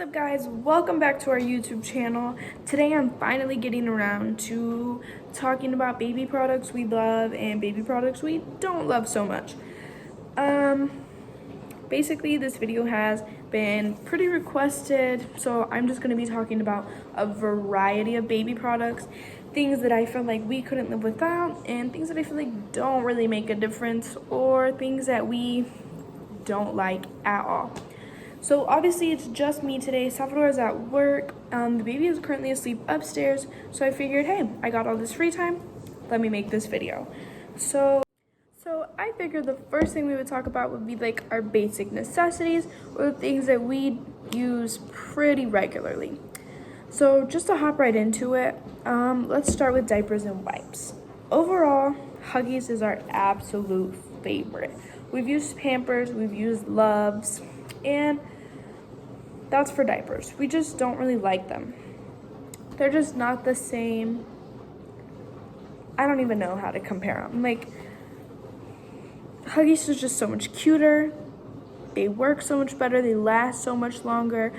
What's up, guys? Welcome back to our YouTube channel. Today I'm finally getting around to talking about baby products we love and baby products we don't love so much. Basically this video has been pretty requested, so I'm just going to be talking about a variety of baby products, things that I feel like we couldn't live without, and things that I feel like don't really make a difference, or things that we don't like at all. So obviously it's just me today. Salvador is at work. The baby is currently asleep upstairs. So I figured, hey, I got all this free time. Let me make this video. So I figured the first thing we would talk about would be like our basic necessities, or the things that we use pretty regularly. So just to hop right into it, let's start with diapers and wipes. Overall, Huggies is our absolute favorite. We've used Pampers, we've used Loves, and that's for diapers. We just don't really like them. They're just not the same. I don't even know how to compare them. Like, Huggies is just so much cuter. They work so much better. They last so much longer.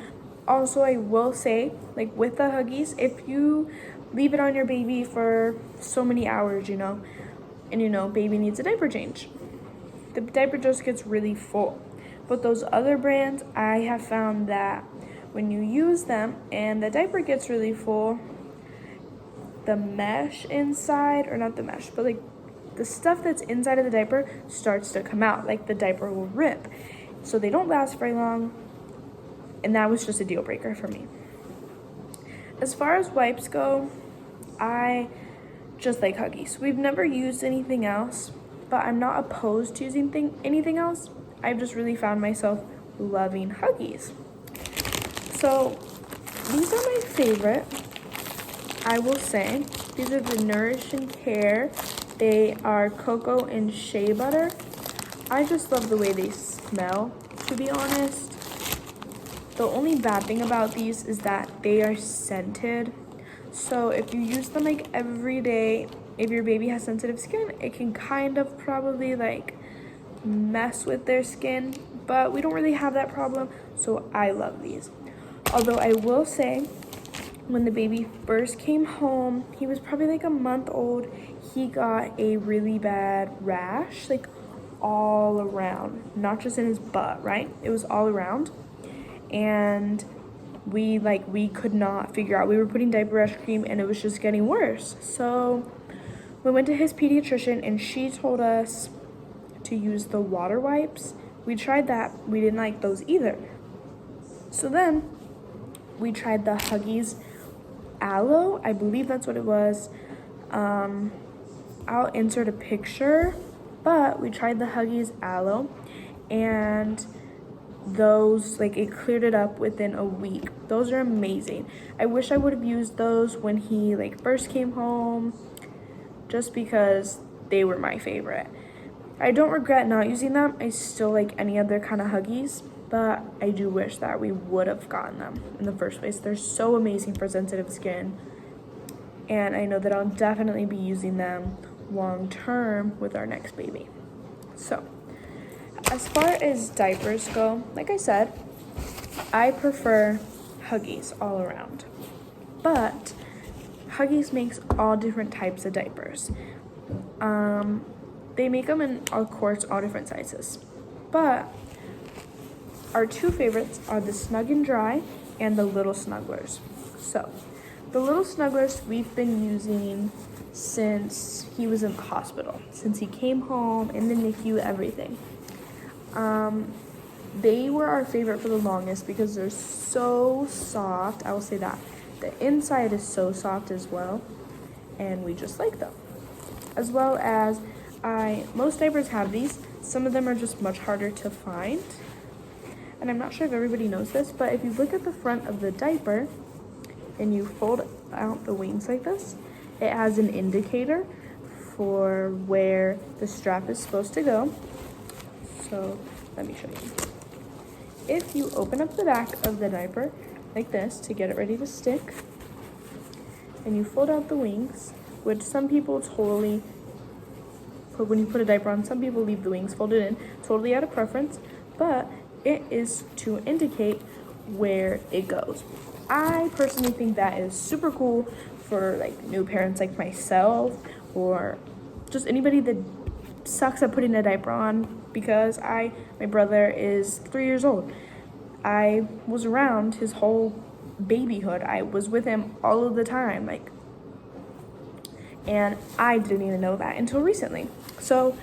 Also, I will say, like with the Huggies, if you leave it on your baby for so many hours, and baby needs a diaper change, the diaper just gets really full. But those other brands, I have found that when you use them and the diaper gets really full, the mesh inside, or not the mesh, but like the stuff that's inside of the diaper starts to come out. Like the diaper will rip. So they don't last very long. And that was just a deal breaker for me. As far as wipes go, I just like Huggies. We've never used anything else, but I'm not opposed to using anything else. I've just really found myself loving Huggies. So these are my favorite, I will say. These are the Nourish and Care. They are cocoa and shea butter. I just love the way they smell, to be honest. The only bad thing about these is that they are scented. So if you use them like every day, if your baby has sensitive skin, it can kind of probably like mess with their skin, but we don't really have that problem, so I love these. Although I will say, when the baby first came home, he was probably like a month old, he got a really bad rash, like all around, not just in his butt, right? It was all around, and we could not figure out. We were putting diaper rash cream and it was just getting worse. So we went to his pediatrician and she told us to use the water wipes. We tried that. We didn't like those either. So then we tried the Huggies Aloe. I believe that's what it was. I'll insert a picture, but we tried the Huggies Aloe, and those, like, it cleared it up within a week. Those are amazing. I wish I would have used those when he first came home, just because they were my favorite. I don't regret not using them. I still like any other kind of Huggies, but I do wish that we would have gotten them in the first place. They're so amazing for sensitive skin, and I know that I'll definitely be using them long term with our next baby. So as far as diapers go, like I said, I prefer Huggies all around, but Huggies makes all different types of diapers. They make them in, of course, all different sizes, but our two favorites are the Snug and Dry and the Little Snugglers. So the Little Snugglers we've been using since he was in the hospital, since he came home, in the NICU, everything. They were our favorite for the longest because they're so soft. I will say that. The inside is so soft as well, and we just like them. As well as most diapers have these. Some of them are just much harder to find. And I'm not sure if everybody knows this, but if you look at the front of the diaper and you fold out the wings like this, it has an indicator for where the strap is supposed to go. So let me show you. If you open up the back of the diaper like this to get it ready to stick, and you fold out the wings, which some people totally put when you put a diaper on, some people leave the wings folded in, totally out of preference, but it is to indicate where it goes. I personally think that is super cool for like new parents like myself, or just anybody that sucks at putting a diaper on, because my brother is 3 years old. I was around his whole babyhood. I was with him all of the time, and I didn't even know that until recently. So,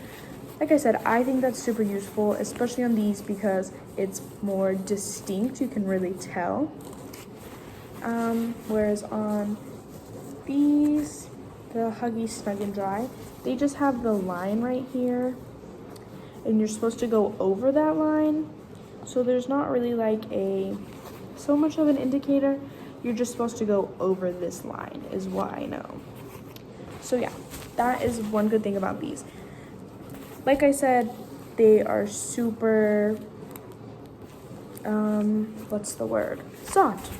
like I said, I think that's super useful, especially on these because it's more distinct. You can really tell. Whereas on these, the Huggies Snug and Dry, they just have the line right here, and you're supposed to go over that line. So there's not really like so much of an indicator. You're just supposed to go over this line is what I know. So yeah, that is one good thing about these. Like I said, they are super, what's the word? Soft.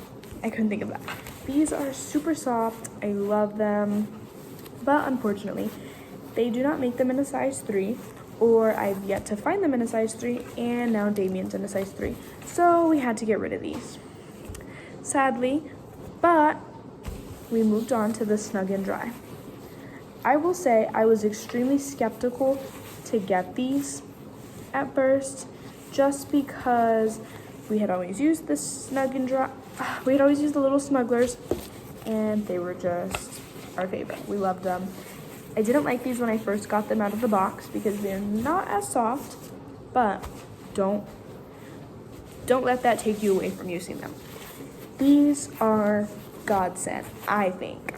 I couldn't think of that. These are super soft. I love them. But unfortunately, they do not make them in a size 3, or I've yet to find them in a size 3, and now Damien's in a size 3. So we had to get rid of these, sadly, but we moved on to the Snug and Dry. I will say I was extremely skeptical to get these at first, just because we had always used the Snug and Dry. We had always used the little Snugglers, and they were just our favorite. We loved them. I didn't like these when I first got them out of the box because they're not as soft, but don't let that take you away from using them. These are godsend, I think.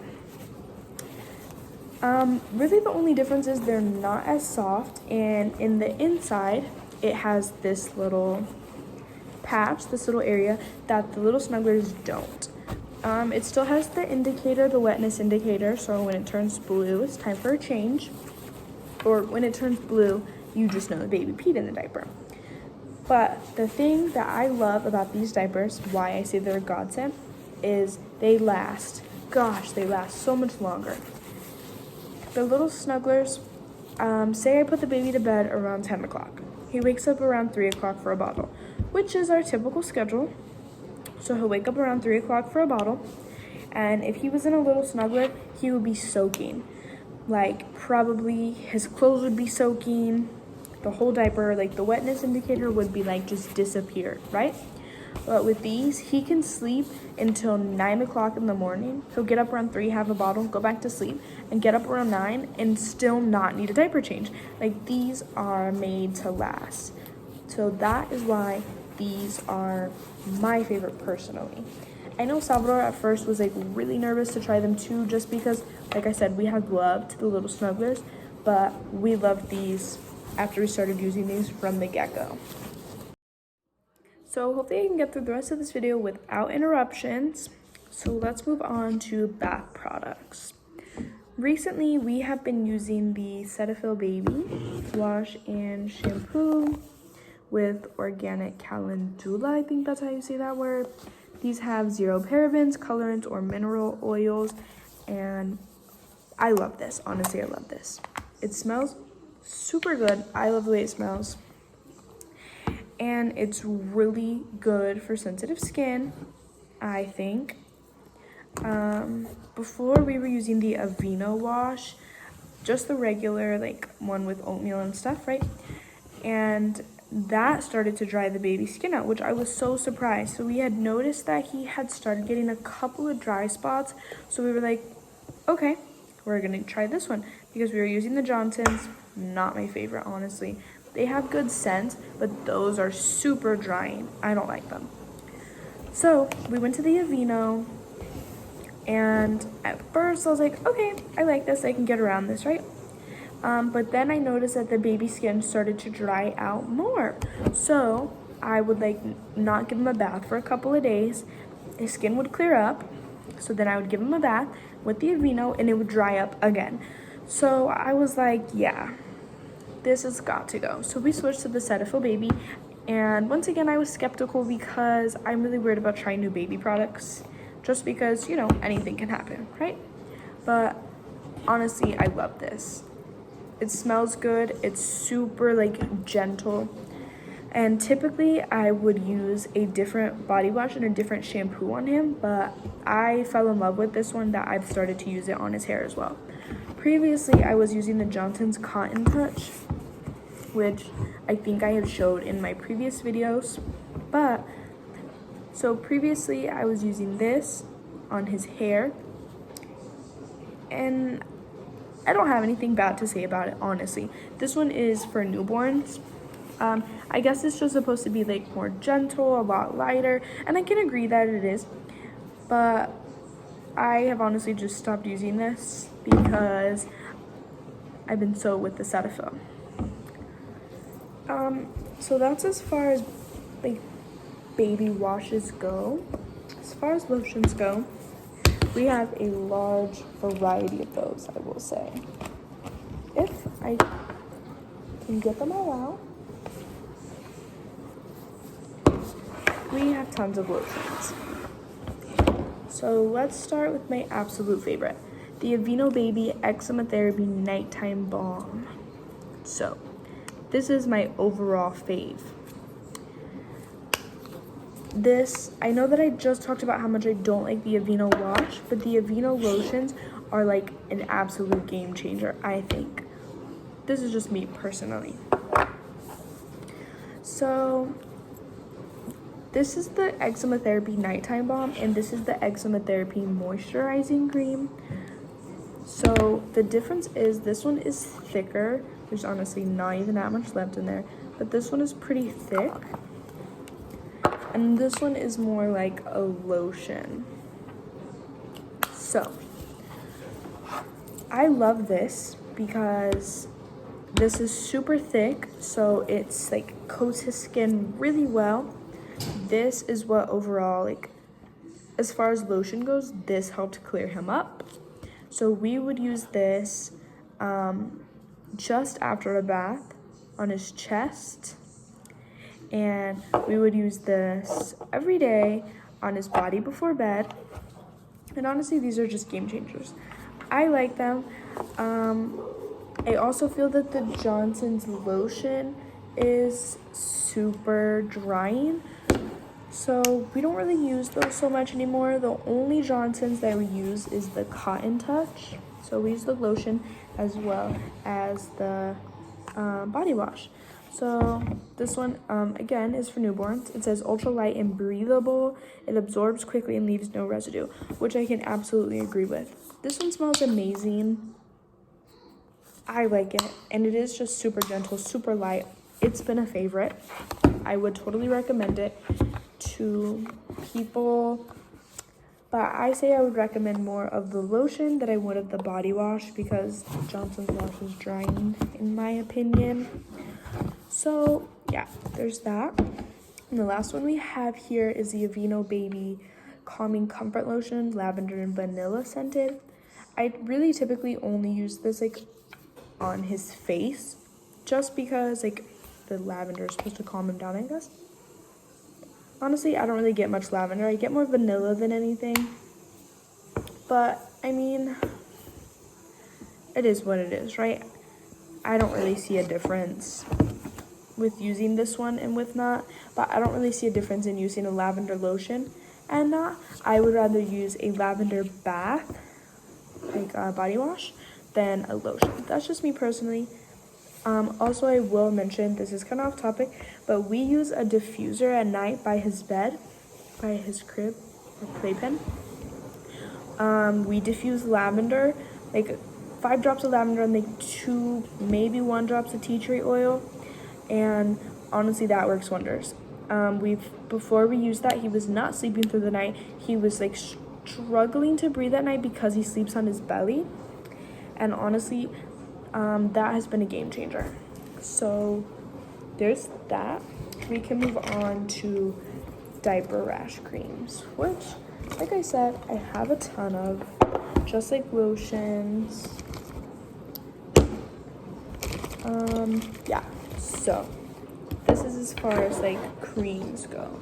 Really the only difference is they're not as soft, and in the inside, it has this little patch, this little area that the little Snugglers don't. It still has the indicator, the wetness indicator, so when it turns blue, it's time for a change. Or when it turns blue, you just know the baby peed in the diaper. But the thing that I love about these diapers, why I say they're a godsend, is they last. Gosh, they last so much longer. The little Snugglers, say I put the baby to bed around 10 o'clock. He wakes up around 3 o'clock for a bottle, which is our typical schedule. So he'll wake up around 3 o'clock for a bottle, and if he was in a little Snuggler, he would be soaking. Like, probably his clothes would be soaking, the whole diaper, like the wetness indicator would be like just disappear, right? But with these, he can sleep until 9 o'clock in the morning. He'll get up around 3, have a bottle, go back to sleep, and get up around 9 and still not need a diaper change. Like, these are made to last. So that is why these are my favorite personally. I know Salvador at first was like really nervous to try them too, just because, like I said, we had loved the little Snugglers, but we loved these after we started using these from the get-go. So hopefully I can get through the rest of this video without interruptions. So let's move on to bath products. Recently, we have been using the Cetaphil Baby Wash and Shampoo with organic calendula, I think that's how you say that word. These have 0 parabens, colorants, or mineral oils, and I love this. Honestly, I love this. It smells super good. I love the way it smells. And it's really good for sensitive skin, I think. Before we were using the Aveeno wash, just the regular like one with oatmeal and stuff, right? And that started to dry the baby's skin out, which I was so surprised. So we had noticed that he had started getting a couple of dry spots. So we were like, okay, we're gonna try this one, because we were using the Johnsons. Not my favorite, honestly. They have good scent, but those are super drying. I don't like them. So we went to the Aveeno, and at first I was like, okay, I like this. I can get around this, right? But then I noticed that the baby skin started to dry out more. So I would like not give him a bath for a couple of days. His skin would clear up. So then I would give him a bath with the Aveeno and it would dry up again. So I was like, yeah, this has got to go. So we switched to the Cetaphil Baby. And once again, I was skeptical because I'm really worried about trying new baby products. Just because, you know, anything can happen, right? But honestly, I love this. It smells good. It's super like gentle. And typically I would use a different body wash and a different shampoo on him, but I fell in love with this one that I've started to use it on his hair as well. Previously, I was using the Johnson's Cotton Touch, which I think I have showed in my previous videos. But, so previously I was using this on his hair, and I don't have anything bad to say about it, honestly. This one is for newborns. I guess it's just supposed to be like more gentle, a lot lighter, and I can agree that it is, but I have honestly just stopped using this because I've been so with the Cetaphil. So that's as far as like baby washes go. As far as lotions go, we have a large variety of those, I will say. If I can get them all out, we have tons of lotions. So let's start with my absolute favorite, the Aveeno Baby Eczema Therapy Nighttime Balm. So this is my overall fave. This, I know that I just talked about how much I don't like the Aveeno wash, but the Aveeno lotions are like an absolute game changer, I think. This is just me personally. So this is the Eczema Therapy Nighttime Balm, and this is the Eczema Therapy Moisturizing Cream. So the difference is this one is thicker. There's honestly not even that much left in there, but this one is pretty thick. And this one is more like a lotion. So I love this because this is super thick, so it's like coats his skin really well. This is what overall, like as far as lotion goes, this helped clear him up. So we would use this just after a bath on his chest, and we would use this every day on his body before bed. And honestly, these are just game changers. I like them. I also feel that the Johnson's lotion is super drying, so we don't really use those so much anymore. The only Johnson's that we use is the Cotton Touch. So we use the lotion as well as the body wash. So this one, again, is for newborns. It says ultra light and breathable. It absorbs quickly and leaves no residue, which I can absolutely agree with. This one smells amazing. I like it, and it is just super gentle, super light. It's been a favorite. I would totally recommend it to people, but I say I would recommend more of the lotion than I would of the body wash, because Johnson's wash is drying in my opinion. So yeah, there's that. And the last one we have here is the Aveeno Baby Calming Comfort Lotion, lavender and vanilla scented. I really typically only use this like on his face, just because like the lavender is supposed to calm him down, I guess. Honestly, I don't really get much lavender. I get more vanilla than anything. But I mean, it is what it is, right? I don't really see a difference with using this one and with not, but I don't really see a difference in using a lavender lotion and not. I would rather use a lavender bath, like a body wash, than a lotion. That's just me personally. Also, I will mention, this is kind of off topic, but we use a diffuser at night by his bed, by his crib or playpen. We diffuse lavender, like 5 drops of lavender and like 2, maybe 1 drops of tea tree oil, and honestly that works wonders. Before we used that, he was not sleeping through the night. He was like struggling to breathe at night because he sleeps on his belly, and honestly that has been a game changer. So there's that. We can move on to diaper rash creams, which, like I said, I have a ton of, just like lotions. Yeah, so this is as far as like creams go.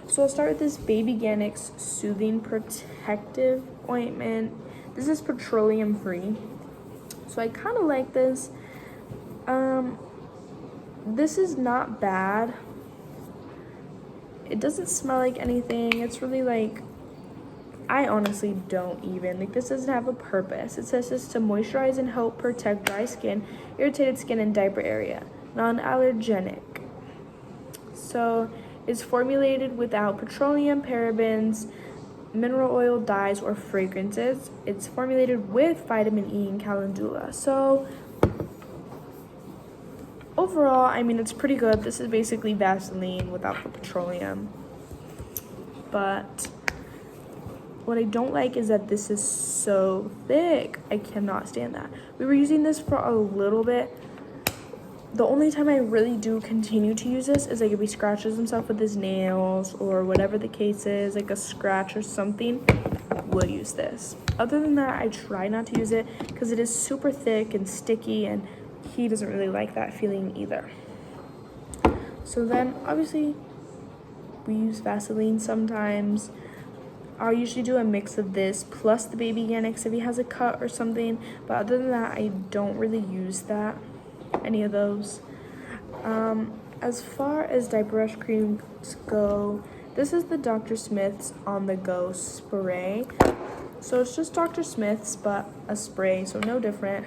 So I'll start with this Baby Ganix Soothing Protective Ointment. This is petroleum free, so I kind of like this. this is not bad. It doesn't smell like anything. It's really like, I honestly don't even. Like, this doesn't have a purpose. It says this to moisturize and help protect dry skin, irritated skin, and diaper area. Non-allergenic. So, it's formulated without petroleum, parabens, mineral oil, dyes, or fragrances. It's formulated with vitamin E and calendula. So, overall, I mean, it's pretty good. This is basically Vaseline without the petroleum. But what I don't like is that this is so thick. I cannot stand that. We were using this for a little bit. The only time I really do continue to use this is like if he scratches himself with his nails or whatever the case is, like a scratch or something, we'll use this. Other than that, I try not to use it because it is super thick and sticky, and he doesn't really like that feeling either. So then obviously we use Vaseline sometimes. I'll usually do a mix of this plus the baby Ganix if he has a cut or something, but other than that, I don't really use any of those. As far as diaper rash creams go, this is the Dr. Smith's On The Go spray. So it's just Dr. Smith's but a spray, so no different.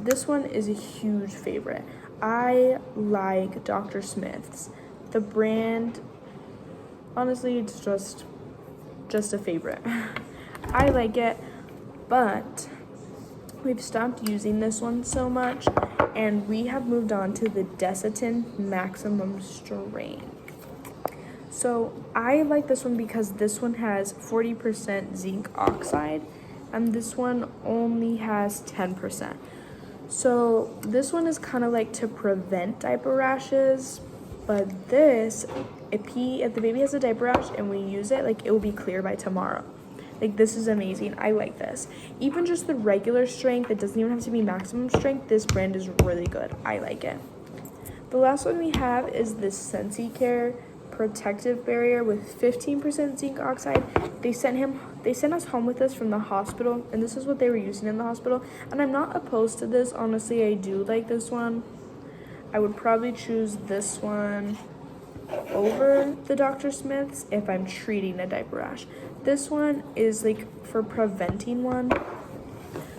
This one is a huge favorite. I like Dr. Smith's. The brand, honestly, it's just a favorite. I like it, but we've stopped using this one so much, and we have moved on to the Desitin Maximum Strength. So I like this one because this one has 40% zinc oxide, and this one only has 10%. So this one is kind of like to prevent diaper rashes, but this, if the baby has a diaper rash and we use it, like, it will be clear by tomorrow. Like, this is amazing. I like this. Even just the regular strength, it doesn't even have to be maximum strength. This brand is really good. I like it. The last one we have is the SensiCare Protective Barrier with 15% zinc oxide. They sent us home with this from the hospital, and this is what they were using in the hospital. And I'm not opposed to this. Honestly, I do like this one. I would probably choose this one over the Dr. Smith's if I'm treating a diaper rash. This one is like for preventing one.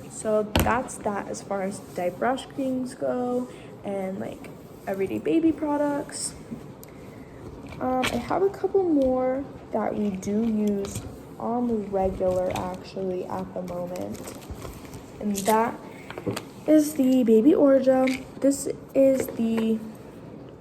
So that's that as far as diaper rash creams go and like everyday baby products. I have a couple more that we do use on the regular actually at the moment, and that is the baby Orajel. This is the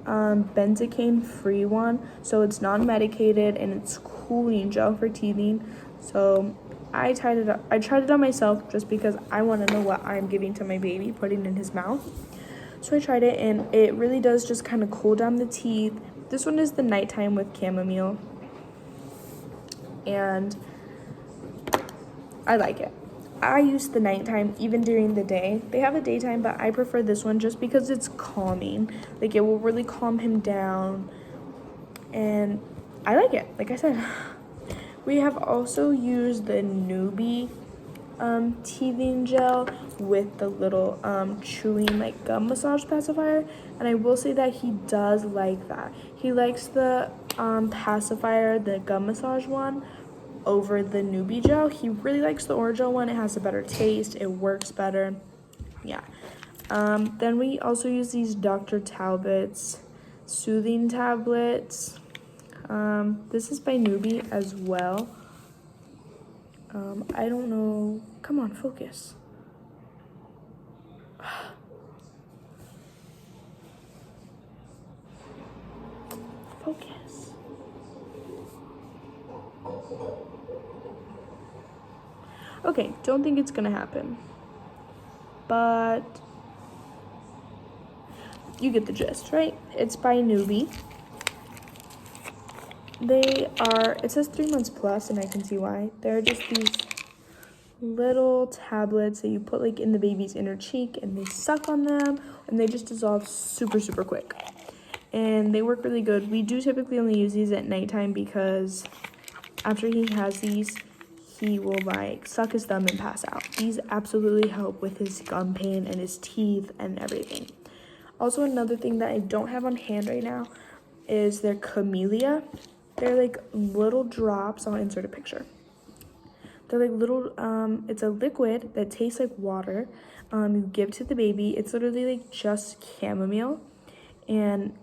benzocaine free one, so it's non-medicated and it's cooling gel for teething. So I tried it on myself just because I want to know what I'm giving to my baby, putting in his mouth. So I tried it, and it really does just kind of cool down the teeth. This one is the nighttime with chamomile, and I like it. I use the nighttime even during the day. They have a daytime, but I prefer this one just because it's calming. Like, it will really calm him down, and I like it, like I said. We have also used the Newbie teething gel with the little chewing like gum massage pacifier, and I will say that he does like that. He likes the pacifier, the gum massage one, over the Newbie gel. He really likes the Orajel one. It has a better taste, it works better. Yeah. Then we also use these Dr. Talbot's soothing tablets. This is by Newbie as well. I don't know. Come on, focus. Focus. Okay, don't think it's gonna happen, but you get the gist, right? It's by Newbie. It says 3 months plus, and I can see why. They're just these little tablets that you put like in the baby's inner cheek, and they suck on them, and they just dissolve super, super quick. And they work really good. We do typically only use these at nighttime because after he has these, he will like suck his thumb and pass out. These absolutely help with his gum pain and his teeth and everything. Also, another thing that I don't have on hand right now is their camellia. They're like little drops. I'll insert a picture. They're like little, it's a liquid that tastes like water. You give to the baby. It's literally like just chamomile, and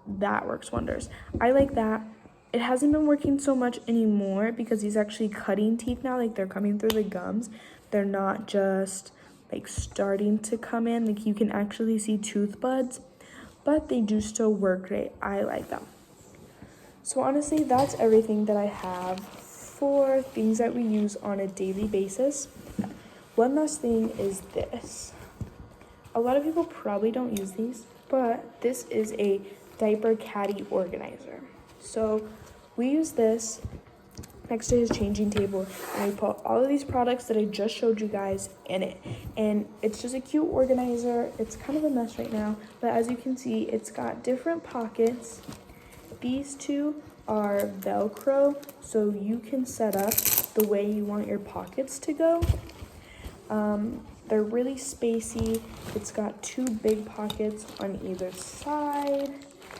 that works wonders. I like that. It hasn't been working so much anymore because he's actually cutting teeth now. Like they're coming through the gums. They're not just like starting to come in. Like you can actually see tooth buds, but they do still work great. I like them. So honestly, that's everything that I have for things that we use on a daily basis. One last thing is this. A lot of people probably don't use these, but this is a diaper caddy organizer. So we use this next to his changing table, and we put all of these products that I just showed you guys in it. And it's just a cute organizer. It's kind of a mess right now, but as you can see, it's got different pockets. These two are Velcro, so you can set up the way you want your pockets to go. They're really spacey. It's got 2 big pockets on either side,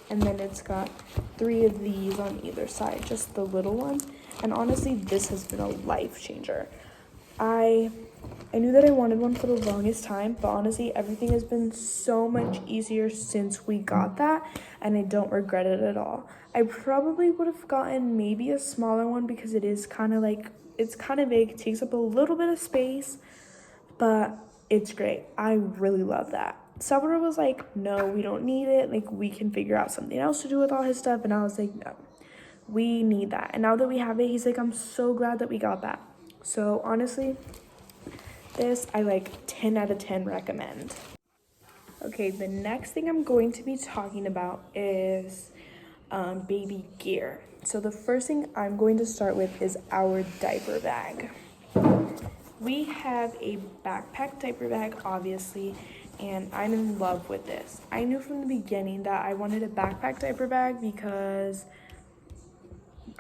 and then it's got 3 of these on either side, just the little ones. And honestly, this has been a life changer. I knew that I wanted one for the longest time, but honestly, everything has been so much easier since we got that, and I don't regret it at all. I probably would have gotten maybe a smaller one because it is kind of like, it's kind of big, it takes up a little bit of space, but it's great. I really love that. Salvador was like, no, we don't need it. Like, we can figure out something else to do with all his stuff. And I was like, no, we need that. And now that we have it, he's like, I'm so glad that we got that. So honestly, this I like 10 out of 10 recommend. Okay, the next thing I'm going to be talking about is baby gear. So the first thing I'm going to start with is our diaper bag. We have a backpack diaper bag, obviously, and I'm in love with this. I knew from the beginning that I wanted a backpack diaper bag because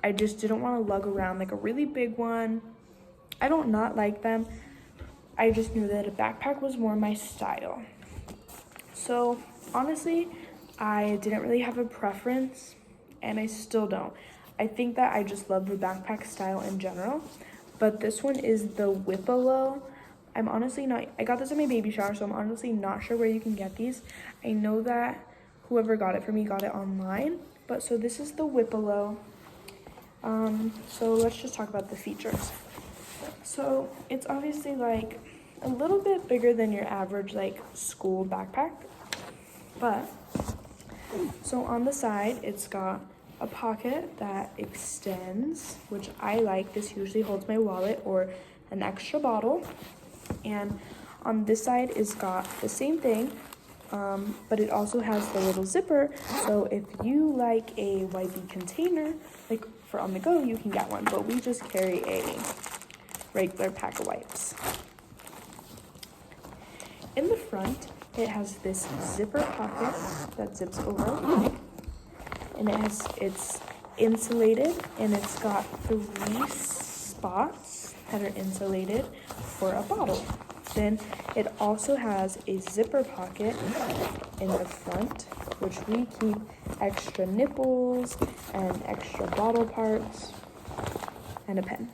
I just didn't want to lug around like a really big one. I don't not like them. I just knew that a backpack was more my style. So honestly, I didn't really have a preference, and I still don't. I think that I just love the backpack style in general. But this one is the Whippalo. I'm honestly not, I got this in my baby shower, so I'm honestly not sure where you can get these. I know that whoever got it for me got it online. But so this is the Whippalo. So let's just talk about the features. So it's obviously like a little bit bigger than your average like school backpack. But so on the side, it's got a pocket that extends, which I like. This usually holds my wallet or an extra bottle. And on this side is got the same thing, but it also has the little zipper. So if you like a wipey container, like for on the go, you can get one. But we just carry a regular pack of wipes. In the front, it has this zipper pocket that zips over. And it's insulated, and it's got 3 spots that are insulated for a bottle. Then it also has a zipper pocket in the front, which we keep extra nipples and extra bottle parts and a pen.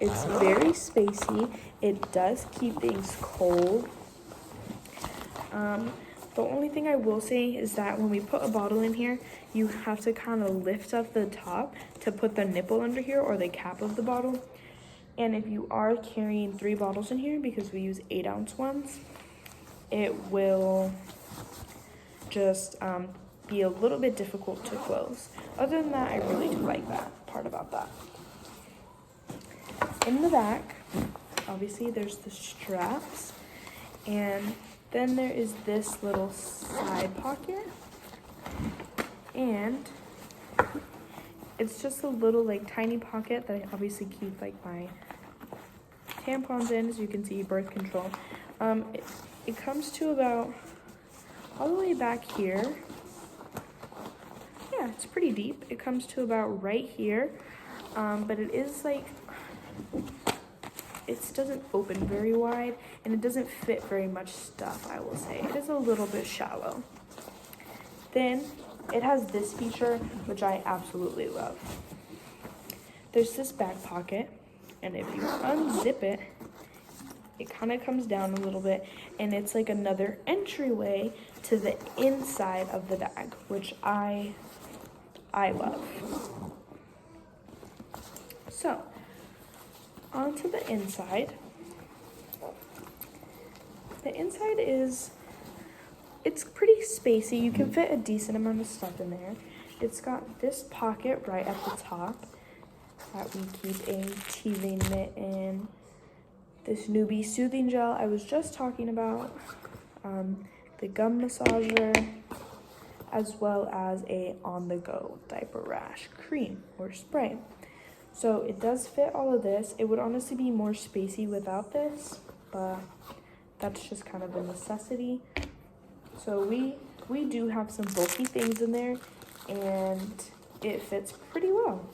It's very spacey. It does keep things cold. The only thing I will say is that when we put a bottle in here, you have to kind of lift up the top to put the nipple under here or the cap of the bottle. And if you are carrying 3 bottles in here, because we use 8-ounce ones, it will just be a little bit difficult to close. Other than that, I really do like that part about that. In the back, obviously there's the straps, and then there is this little side pocket, and it's just a little like tiny pocket that I obviously keep like my tampons in, as you can see, birth control. It comes to about all the way back here. Yeah, it's pretty deep. It comes to about right here, but it is like, it doesn't open very wide, and it doesn't fit very much stuff, I will say. It is a little bit shallow. Then it has this feature, which I absolutely love. There's this back pocket, and if you unzip it, it kind of comes down a little bit, and it's like another entryway to the inside of the bag, which I love. So, onto the inside. The inside it's pretty spacey. You can fit a decent amount of stuff in there. It's got this pocket right at the top that we keep a teething mitt in. This newbie soothing gel I was just talking about. The gum massager, as well as a on-the-go diaper rash cream or spray. So it does fit all of this. It would honestly be more spacey without this, but that's just kind of a necessity. So we do have some bulky things in there, and it fits pretty well.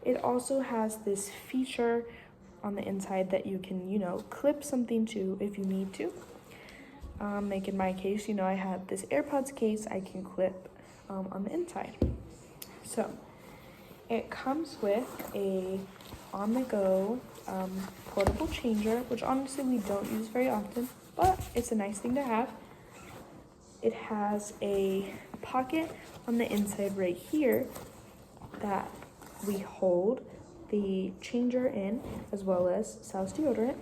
It also has this feature on the inside that you can, clip something to if you need to. Like in my case, I have this AirPods case I can clip on the inside. So it comes with a on-the-go portable changer, which honestly we don't use very often, but it's a nice thing to have. It has a pocket on the inside right here that we hold the changer in, as well as Sal's deodorant.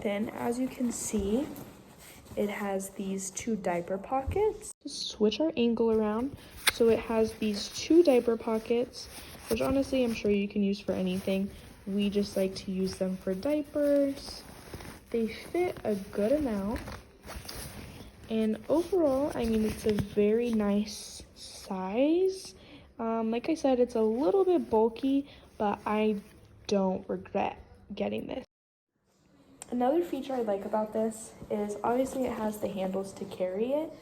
Then, as you can see, it has these 2 diaper pockets. Switch our angle around. So it has these 2 diaper pockets, which honestly I'm sure you can use for anything. We just like to use them for diapers. They fit a good amount. And overall, it's a very nice size. Like I said, it's a little bit bulky, but I don't regret getting this. Another feature I like about this is obviously it has the handles to carry it,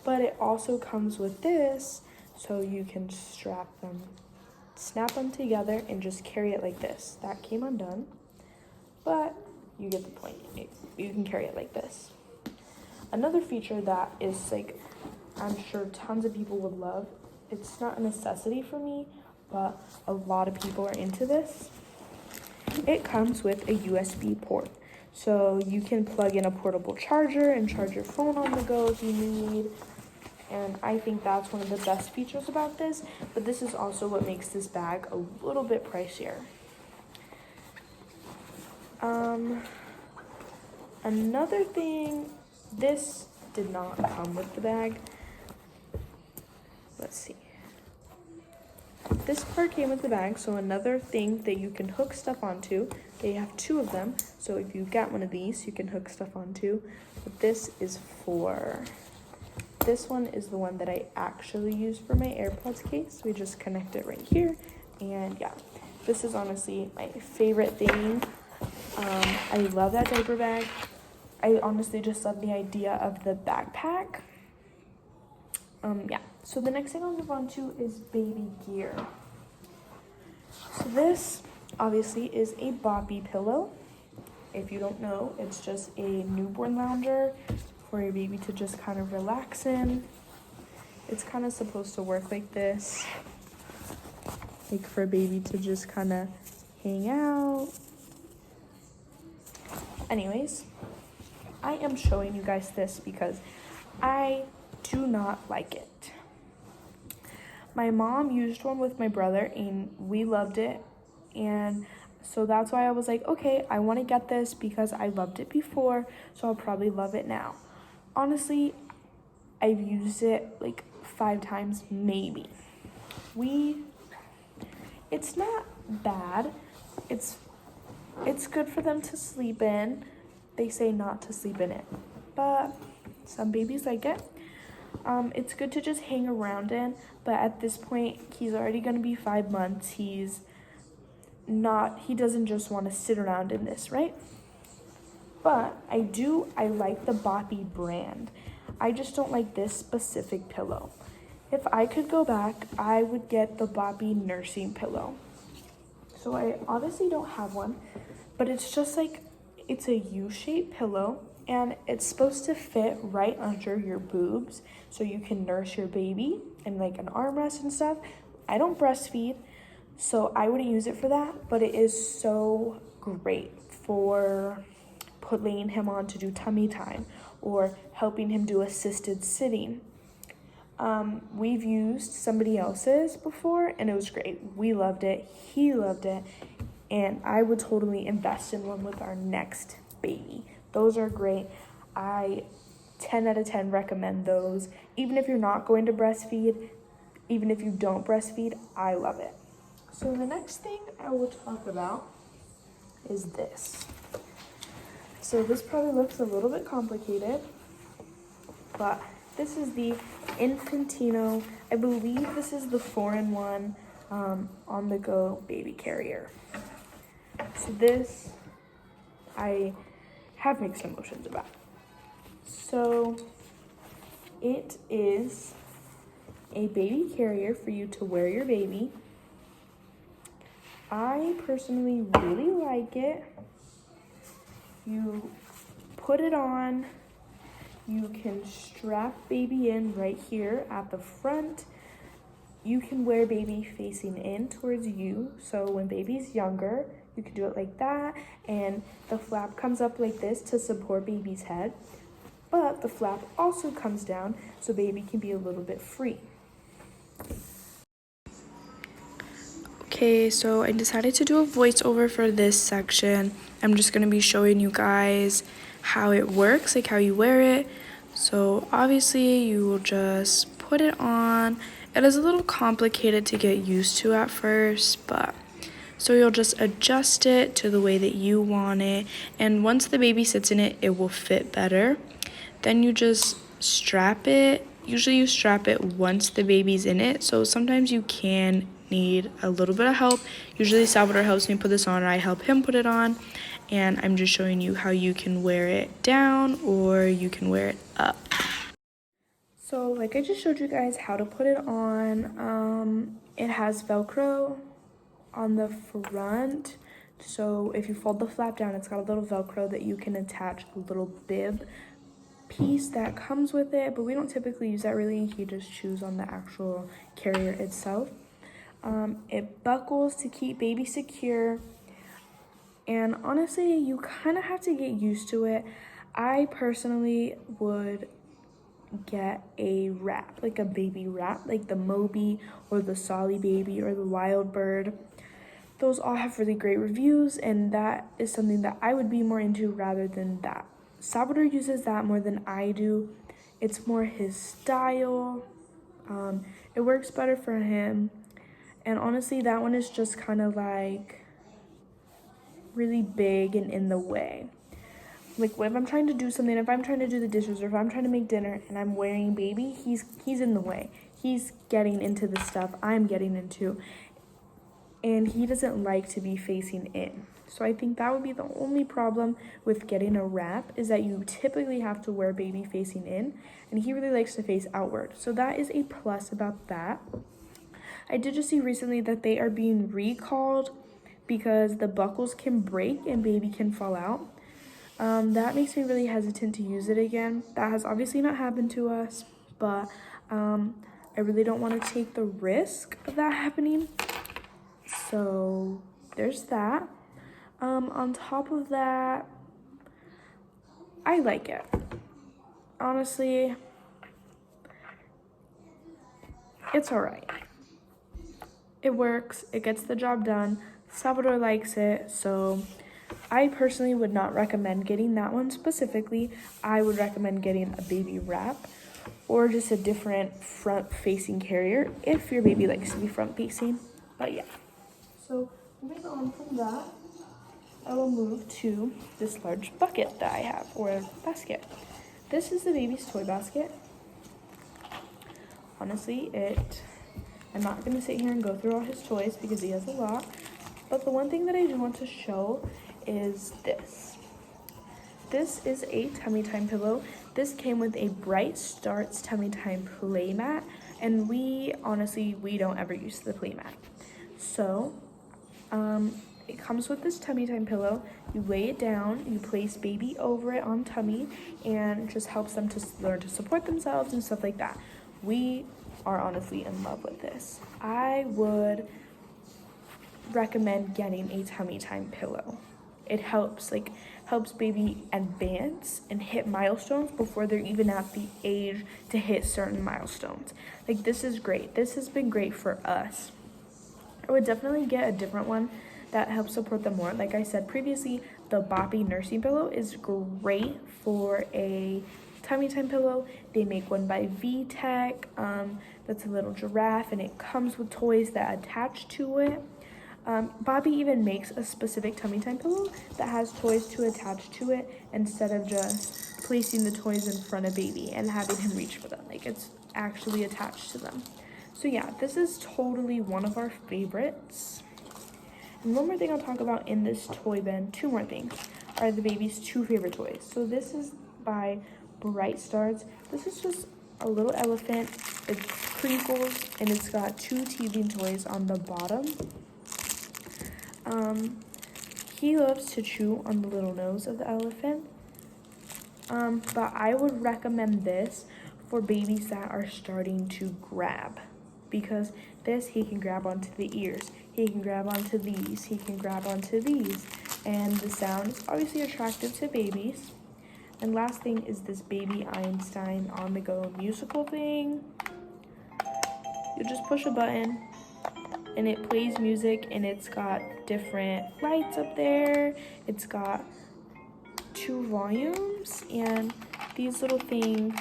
but it also comes with this, so you can snap them together and just carry it like this. That came undone, but you get the point. You can carry it like this. Another feature that is I'm sure tons of people would love. It's not a necessity for me, but a lot of people are into this. It comes with a USB port. So you can plug in a portable charger and charge your phone on the go if you need. And I think that's one of the best features about this. But this is also what makes this bag a little bit pricier. Another thing, this did not come with the bag. Let's see. This part came with the bag, so another thing that you can hook stuff onto. They have 2 of them, so if you get one of these, you can hook stuff onto. But this one is the one that I actually use for my AirPods case. We just connect it right here, and yeah, this is honestly my favorite thing. I love that diaper bag. I honestly just love the idea of the backpack. Yeah, so the next thing I'll move on to is baby gear. So this obviously is a boppy pillow. If you don't know, it's just a newborn lounger for your baby to just kind of relax in. It's kind of supposed to work like this, like for a baby to just kind of hang out. Anyways, I am showing you guys this because I do not like it. My mom used one with my brother and we loved it, and so that's why I was like, okay, I want to get this because I loved it before, so I'll probably love it now. Honestly, I've used it like 5 times maybe. It's not bad. It's good for them to sleep in. They say not to sleep in it, but some babies like it. It's good to just hang around in, but at this point, he's already gonna be 5 months. He doesn't just want to sit around in this, right? But I like the Boppy brand. I just don't like this specific pillow. If I could go back, I would get the Boppy nursing pillow. So I obviously don't have one, but it's just like, it's a U-shaped pillow and it's supposed to fit right under your boobs so you can nurse your baby and like an armrest and stuff. I don't breastfeed, so I wouldn't use it for that, but it is so great for laying him on to do tummy time or helping him do assisted sitting. We've used somebody else's before and it was great. We loved it, he loved it, and I would totally invest in one with our next baby. Those are great. I 10 out of 10 recommend those. Even if you're not going to breastfeed, even if you don't breastfeed, I love it. So the next thing I will talk about is this. So this probably looks a little bit complicated, but this is the Infantino. I believe this is the 4-in-1 on-the-go baby carrier. So this, I have mixed emotions about. So it is a baby carrier for you to wear your baby. I personally really like it. You put it on, you can strap baby in right here at the front. You can wear baby facing in towards you. So when baby's younger, you can do it like that. And the flap comes up like this to support baby's head. But the flap also comes down so baby can be a little bit free. Okay, so I decided to do a voiceover for this section. I'm just gonna be showing you guys how it works, like how you wear it. So obviously you will just put it on. It is a little complicated to get used to at first, but so you'll just adjust it to the way that you want it. And once the baby sits in it, it will fit better. Then you just strap it. Usually you strap it once the baby's in it. So sometimes you can need a little bit of help. Usually Salvador helps me put this on, or I help him put it on. And I'm just showing you how you can wear it down or you can wear it up. So like I just showed you guys how to put it on. It has Velcro on the front. So if you fold the flap down, it's got a little Velcro that you can attach a little bib piece that comes with it, but we don't typically use that really. You just choose on the actual carrier itself. It buckles to keep baby secure, and honestly you kind of have to get used to it. I personally would get a wrap, like a baby wrap, like the Moby or the Solly Baby or the Wild Bird. Those all have really great reviews, and that is something that I would be more into rather than that. Salvador uses that more than I do. It's more his style. It works better for him. And honestly, that one is just kind of like really big and in the way. Like if I'm trying to do something, if I'm trying to do the dishes or if I'm trying to make dinner and I'm wearing baby, he's in the way. He's getting into the stuff I'm getting into. And he doesn't like to be facing in. So I think that would be the only problem with getting a wrap, is that you typically have to wear baby facing in, and he really likes to face outward. So that is a plus about that. I did just see recently that they are being recalled because the buckles can break and baby can fall out. That makes me really hesitant to use it again. That has obviously not happened to us, but I really don't want to take the risk of that happening. So there's that. On top of that, I like it. Honestly, it's all right. It works, it gets the job done. Salvador likes it, so I personally would not recommend getting that one specifically. I would recommend getting a baby wrap or just a different front-facing carrier if your baby likes to be front-facing. But yeah. So moving on from that, I will move to this large bucket that I have, or basket. This is the baby's toy basket. Honestly, I'm not gonna sit here and go through all his toys because he has a lot, but the one thing that I do want to show is this. This is a tummy time pillow. This came with a Bright Starts tummy time play mat, and we don't ever use the play mat. So It comes with this tummy time pillow. You lay it down, you place baby over it on tummy, and it just helps them to learn to support themselves and stuff like that. We are honestly in love with this. I would recommend getting a tummy time pillow. It helps baby advance and hit milestones before they're even at the age to hit certain milestones. Like, this is great. This has been great for us. I would definitely get a different one that helps support them more. Like I said previously, the Boppy nursing pillow is great for a tummy time pillow. They make one by V-Tech, that's a little giraffe, and it comes with toys that attach to it. Boppy even makes a specific tummy time pillow that has toys to attach to it instead of just placing the toys in front of baby and having him reach for them. Like, it's actually attached to them. So yeah, this is totally one of our favorites. And one more thing I'll talk about in this toy bin, two more things, are the baby's two favorite toys. So this is by Bright Stars. This is just a little elephant. It crinkles and it's got two teething toys on the bottom. He loves to chew on the little nose of the elephant. But I would recommend this for babies that are starting to grab, because this, he can grab onto the ears, he can grab onto these, he can grab onto these, and the sound is obviously attractive to babies. And last thing is this Baby Einstein on the go musical thing. You just push a button and it plays music, and it's got different lights up there. It's got 2 volumes and these little things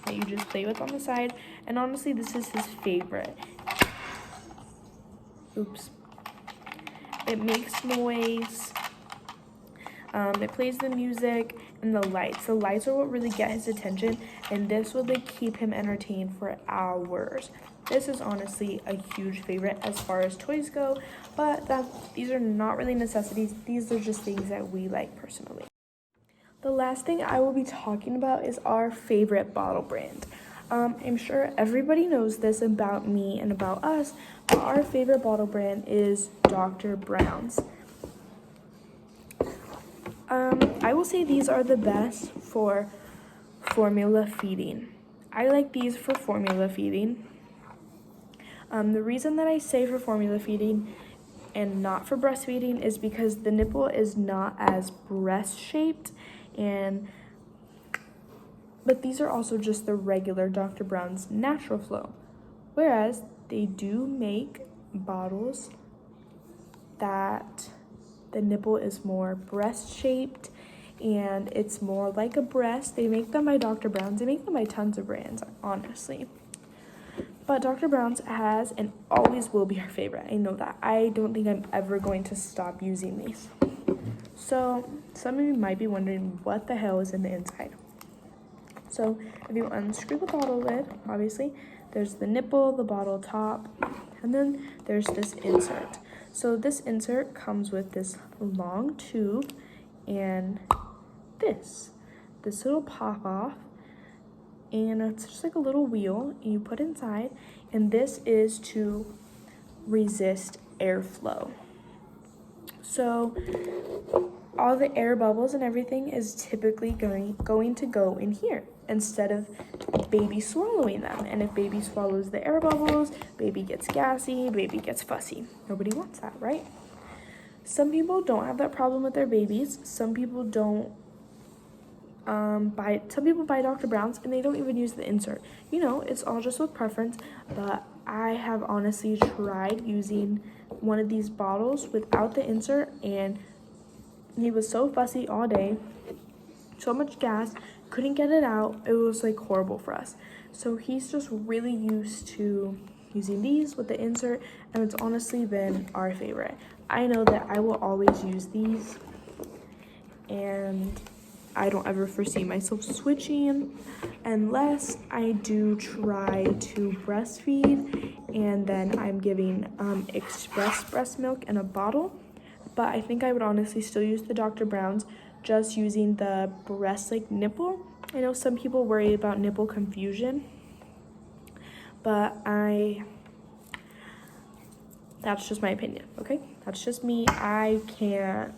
that you just play with on the side. And honestly, this is his favorite. Oops. It makes noise. It plays the music and the lights. The lights are what really get his attention, and this will keep him entertained for hours. This is honestly a huge favorite as far as toys go, but these are not really necessities. These are just things that we like personally. The last thing I will be talking about is our favorite bottle brand. I'm sure everybody knows this about me and about us, but our favorite bottle brand is Dr. Brown's. I will say these are the best for formula feeding. I like these for formula feeding. The reason that I say for formula feeding and not for breastfeeding is because the nipple is not as breast shaped, but these are also just the regular Dr. Brown's natural flow. Whereas they do make bottles that the nipple is more breast shaped and it's more like a breast. They make them by Dr. Brown's. They make them by tons of brands, honestly. But Dr. Brown's has and always will be our favorite. I know that. I don't think I'm ever going to stop using these. So some of you might be wondering what the hell is in the inside. So if you unscrew the bottle lid, obviously, there's the nipple, the bottle top, and then there's this insert. So this insert comes with this long tube and this little pop off, and it's just like a little wheel, and you put inside, and this is to resist airflow. So all the air bubbles and everything is typically going to go in here instead of baby swallowing them. And if baby swallows the air bubbles, baby gets gassy, baby gets fussy. Nobody wants that, right? Some people don't have that problem with their babies. Some people don't some people buy Dr. Brown's and they don't even use the insert. You know, it's all just with preference, but I have honestly tried using one of these bottles without the insert, and he was so fussy all day, so much gas, couldn't get it out. It was like horrible for us. So he's just really used to using these with the insert, and it's honestly been our favorite. I know that I will always use these, and I don't ever foresee myself switching unless I do try to breastfeed and then I'm giving express breast milk in a bottle. But I think I would honestly still use the Dr. Brown's, just using the breast like nipple. I know some people worry about nipple confusion, but That's just my opinion, okay? That's just me. I can't.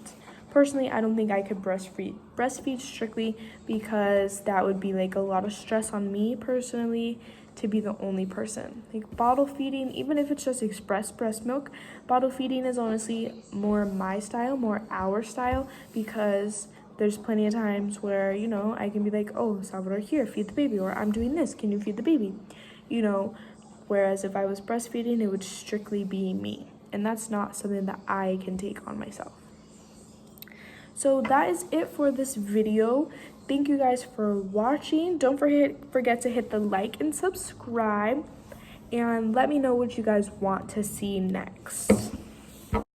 Personally, I don't think I could breastfeed strictly because that would be like a lot of stress on me personally to be the only person. Like bottle feeding, even if it's just express breast milk, bottle feeding is honestly more my style, more our style, because there's plenty of times where, you know, I can be like, oh, Salvador, here, feed the baby, or I'm doing this, can you feed the baby? You know, whereas if I was breastfeeding, it would strictly be me. And that's not something that I can take on myself. So that is it for this video. Thank you guys for watching. Don't forget to hit the like and subscribe. And let me know what you guys want to see next.